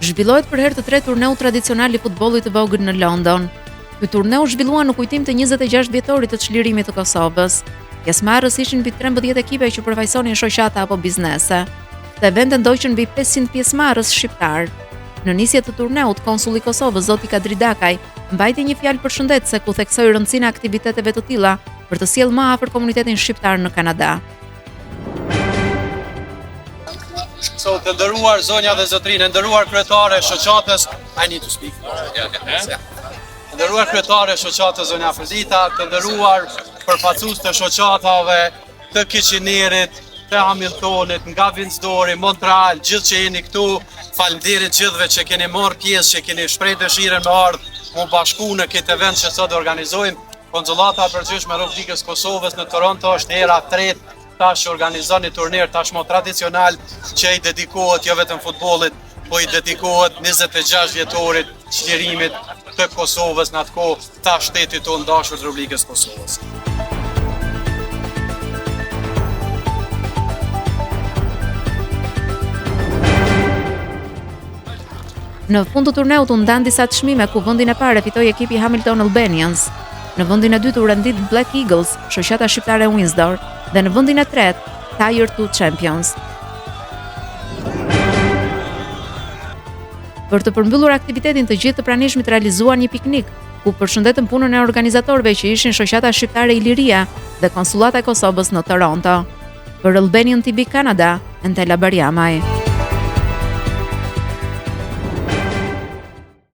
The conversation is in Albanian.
Zhvillohet për herë të tretë turneu tradicional i futbollit të vogël në London. Ky turneu zhvillua në kujtim të 26 vjetorit të çlirimit të Kosovës. Pjesëmarrës ishin mbi 13 ekipe që përfaqësonin shoqata apo biznese. Këtë event ndoqën mbi 500 pjesëmarrës shqiptar. Në nisje të turneut, konsulli i Kosovës Zoti Kadri Dakaj mbajti një fjalë përshëndetëse ku theksoi rëndësinë e aktiviteteve të tilla për të sjellë më afër komunitetin shqiptar në Kanada. So, të nderuar zonja dhe zotrinë, nderuar kryetare shoqatës, I need to speak. Të nderuar kryetare shoqatës zonja Fërdita, të nderuar përfaqësues të shoqatave të Kiçinerit, të Hamiltonit, nga Vindsdori, Montreal, gjithë që jeni këtu, faleminderit gjithëve që keni marrë pjesë, që keni shprehë dëshirën me ardhë, mu bashku në këtë event që sot organizojmë. Konsullata e përgjithshme e Republikës Kosovës në Toronto është hera e tretë tash organizon një turnir tashmë tradicional që i dedikohet jo vetëm futbollit, po i dedikohet 26 vjetorit çlirimit të Kosovës në atë kohë ta shtetit tonë dashur të Republikës Kosovës. Në fund të turneut u ndan disa çmime ku vendin e parë fitoi ekipi Hamilton Albanians. Në vendin e dytë u rendit Black Eagles, shoqata shqiptare e Windsor, dhe në vendin e tretë Tier 2 Champions. Për të përmbyllur aktivitetin, të gjithë të pranishmit realizuan një piknik, ku përshëndetën punën e organizatorëve që ishin shoqata shqiptare Iliria dhe konsullata e Kosovës në Toronto. Për Albanian TV Canada, Entela Bariamaj.